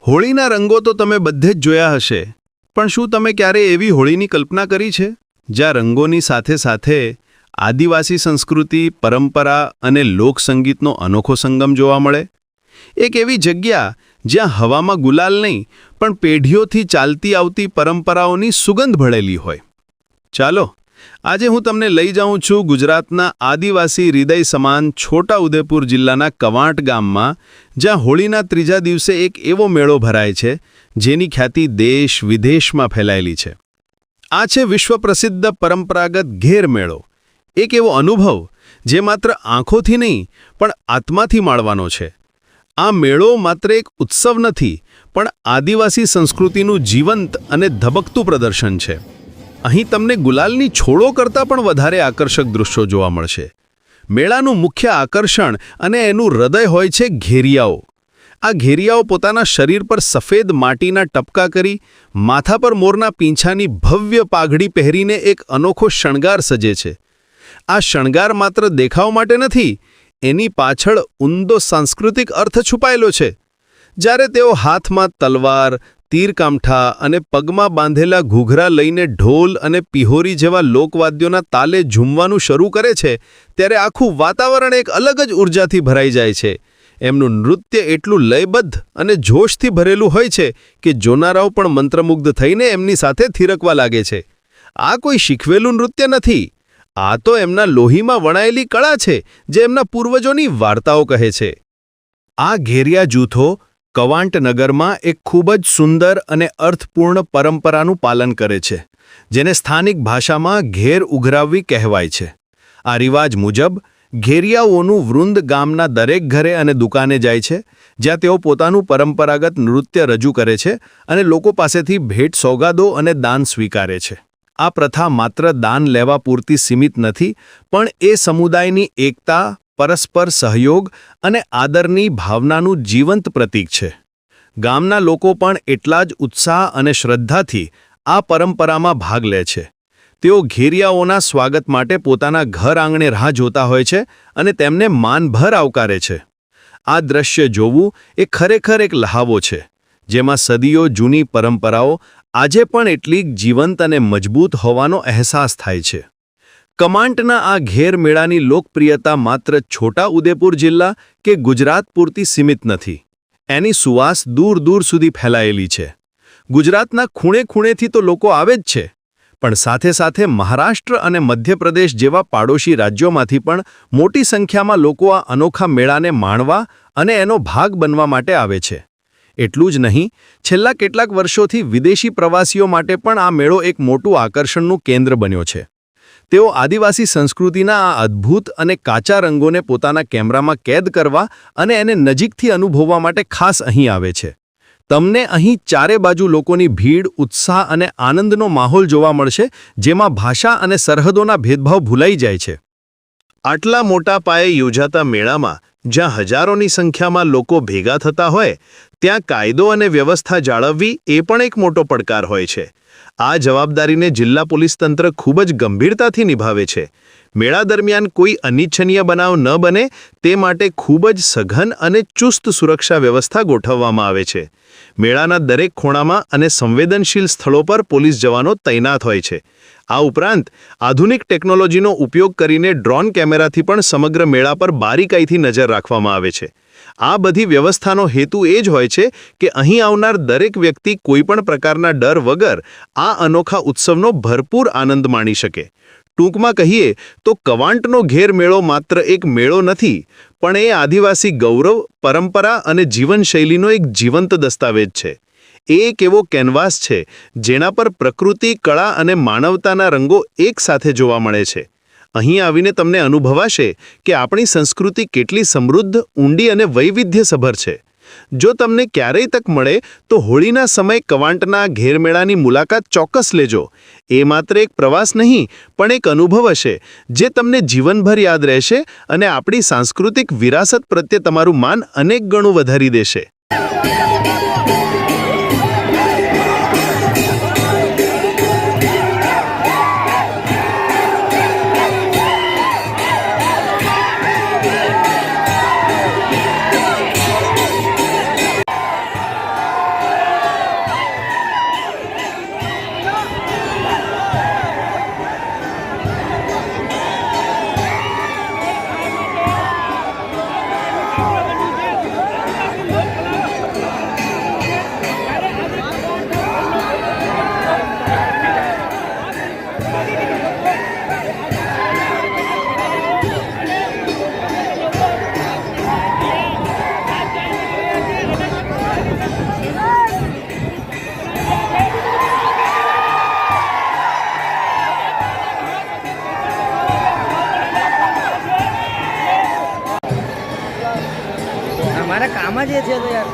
હોળીના રંગો તો તમે બધે જ જોયા હશે, પણ શું તમે ક્યારેય એવી હોળીની કલ્પના કરી છે જ્યાં રંગોની સાથે સાથે આદિવાસી સંસ્કૃતિ, પરંપરા અને લોકસંગીતનો અનોખો સંગમ જોવા મળે? એક એવી જગ્યા જ્યાં હવામાં ગુલાલ નહીં પણ પેઢીઓથી ચાલતી આવતી પરંપરાઓની સુગંધ ભળેલી હોય. ચાલો, આજે હું તમને લઈ જાઉં છું ગુજરાતના આદિવાસી હૃદય સમાન છોટા ઉદેપુર જિલ્લાના કવાંટ ગામમાં, જ્યાં હોળીના ત્રીજા દિવસે એક એવો મેળો ભરાય છે જેની ખ્યાતિ દેશ વિદેશમાં ફેલાયેલી છે. આ છે વિશ્વ પ્રસિદ્ધ પરંપરાગત ઘેર મેળો. એક એવો અનુભવ જે માત્ર આંખોથી નહીં પણ આત્માથી માણવાનો છે. આ મેળો માત્ર એક ઉત્સવ નથી, પણ આદિવાસી સંસ્કૃતિનું જીવંત અને ધબકતું પ્રદર્શન છે. અહીં તમને ગુલાલની છોડો કરતાં પણ વધારે આકર્ષક દૃશ્યો જોવા મળશે. મેળાનું મુખ્ય આકર્ષણ અને એનું હૃદય હોય છે ઘેરિયાઓ. આ ઘેરિયાઓ પોતાના શરીર પર સફેદ માટીના ટપકા કરી, માથા પર મોરના પીંછાની ભવ્ય પાઘડી પહેરીને એક અનોખો શણગાર સજે છે. આ શણગાર માત્ર દેખાવ માટે નથી, એની પાછળ ઊંડો સાંસ્કૃતિક અર્થ છુપાયેલો છે. જ્યારે તેઓ હાથમાં તલવાર, તીરકામઠા અને પગમાં બાંધેલા ઘૂઘરા લઈને ઢોલ અને પિહોરી જેવા લોકવાદ્યોના તાલે ઝૂમવાનું શરૂ કરે છે, ત્યારે આખું વાતાવરણ એક અલગ જ ઉર્જાથી ભરાઈ જાય છે. એમનું નૃત્ય એટલું લયબદ્ધ અને જોશથી ભરેલું હોય છે કે જોનારાઓ પણ મંત્રમુગ્ધ થઈને એમની સાથે થિરકવા લાગે છે. આ કોઈ શીખવેલું નૃત્ય નથી, આ તો એમના લોહીમાં વણાયેલી કળા છે જે એમના પૂર્વજોની વાર્તાઓ કહે છે. આ ઘેરિયા જૂથો કવાંટ નગરમાં એક ખૂબ જ સુંદર અને અર્થપૂર્ણ પરંપરાનું પાલન કરે છે, જેને સ્થાનિક ભાષામાં ઘેર ઉઘરાવવી કહેવાય છે. આ રિવાજ મુજબ ઘેરિયાઓનું વૃંદ ગામના દરેક ઘરે અને દુકાને જાય છે, જ્યાં તેઓ પોતાનું પરંપરાગત નૃત્ય રજૂ કરે છે અને લોકો પાસેથી ભેટ સોગાદો અને દાન સ્વીકારે છે. આ પ્રથા માત્ર દાન લેવા પૂરતી સીમિત નથી, પણ એ સમુદાયની એકતા, પરસ્પર સહયોગ અને આદરની ભાવનાનું જીવંત પ્રતીક છે. ગામના લોકો પણ એટલા જ ઉત્સાહ અને શ્રદ્ધાથી આ પરંપરામાં ભાગ લે છે. તેઓ ઘેરિયાઓના સ્વાગત માટે પોતાના ઘર આંગણે રાહ જોતા હોય છે અને તેમને માનભર આવકારે છે. આ દ્રશ્ય જોવું એ ખરેખર એક લહાવો છે, જેમાં સદીઓ જૂની પરંપરાઓ આજે પણ એટલી જીવંત અને મજબૂત હોવાનો અહેસાસ થાય છે. કવાંટના આ ઘેર મેળાની લોકપ્રિયતા માત્ર છોટા ઉદેપુર જિલ્લા કે ગુજરાત પૂરતી સીમિત નથી. એની સુવાસ દૂર દૂર સુધી ફેલાયેલી છે. ગુજરાતના ખૂણે ખૂણેથી તો લોકો આવે જ છે, પણ સાથે સાથે મહારાષ્ટ્ર અને મધ્યપ્રદેશ જેવા પાડોશી રાજ્યોમાંથી પણ મોટી સંખ્યામાં લોકો આ અનોખા મેળાને માણવા અને એનો ભાગ બનવા માટે આવે છે. એટલું જ નહીં, છેલ્લા કેટલાક વર્ષોથી વિદેશી પ્રવાસીઓ માટે પણ આ મેળો એક મોટું આકર્ષણનું કેન્દ્ર બન્યો છે. તેઓ આદિવાસી સંસ્કૃતિના આ અદ્ભુત અને કાચા રંગોને પોતાના કેમેરામાં કેદ કરવા અને એને નજીકથી અનુભવવા માટે ખાસ અહીં આવે છે. તમને અહીં ચારે બાજુ લોકોની ભીડ, ઉત્સાહ અને આનંદનો માહોલ જોવા મળશે, જેમાં ભાષા અને સરહદોના ભેદભાવ ભૂલાઈ જાય છે. આટલા મોટા પાયે યોજાતા મેળામાં જ્યાં હજારોની સંખ્યામાં લોકો ભેગા થતા હોય, ત્યાં કાયદો અને વ્યવસ્થા જાળવવી એ પણ એક મોટો પડકાર હોય છે. આ જવાબદારીને જિલ્લા પોલીસ તંત્ર ખૂબ જ ગંભીરતાથી નિભાવે છે. મેળા દરમિયાન કોઈ અનિચ્છનીય બનાવ ન બને તે માટે ખૂબ જ સઘન અને ચુસ્ત સુરક્ષા વ્યવસ્થા ગોઠવવામાં આવે છે. મેળાના દરેક ખૂણામાં અને સંવેદનશીલ સ્થળો પર પોલીસ જવાનો તૈનાત હોય છે. આ ઉપરાંત આધુનિક ટેકનોલોજીનો ઉપયોગ કરીને ડ્રોન કેમેરાથી પણ સમગ્ર મેળા પર બારીકાઈથી નજર રાખવામાં આવે છે. આ બધી વ્યવસ્થાનો હેતુ એ જ હોય છે કે અહીં આવનાર દરેક વ્યક્તિ કોઈપણ પ્રકારના ડર વગર આ અનોખા ઉત્સવનો ભરપૂર આનંદ માણી શકે. ટૂંકમાં કહીએ તો કવાંટનો ઘેર મેળો માત્ર એક મેળો નથી, પણ એ આદિવાસી ગૌરવ, પરંપરા અને જીવનશૈલીનો એક જીવંત દસ્તાવેજ છે. એ એક એવો કેનવાસ છે જેના પર પ્રકૃતિ, કળા અને માનવતાના રંગો એકસાથે જોવા મળે છે. અહીં આવીને તમને અનુભવાશે કે આપણી સંસ્કૃતિ કેટલી સમૃદ્ધ, ઊંડી અને વૈવિધ્યસભર છે. જો તમને ક્યારેય તક મળે તો હોળીના સમયે કવાંટના ઘેરમેળાની મુલાકાત ચોક્કસ લેજો. એ માત્ર એક પ્રવાસ નહીં, પણ એક અનુભવ હશે જે તમને જીવનભર યાદ રહેશે અને આપણી સાંસ્કૃતિક વિરાસત પ્રત્યે તમારું માન અનેક ગણું વધારી દેશે. મારા કામ જ એ છે તો યાર.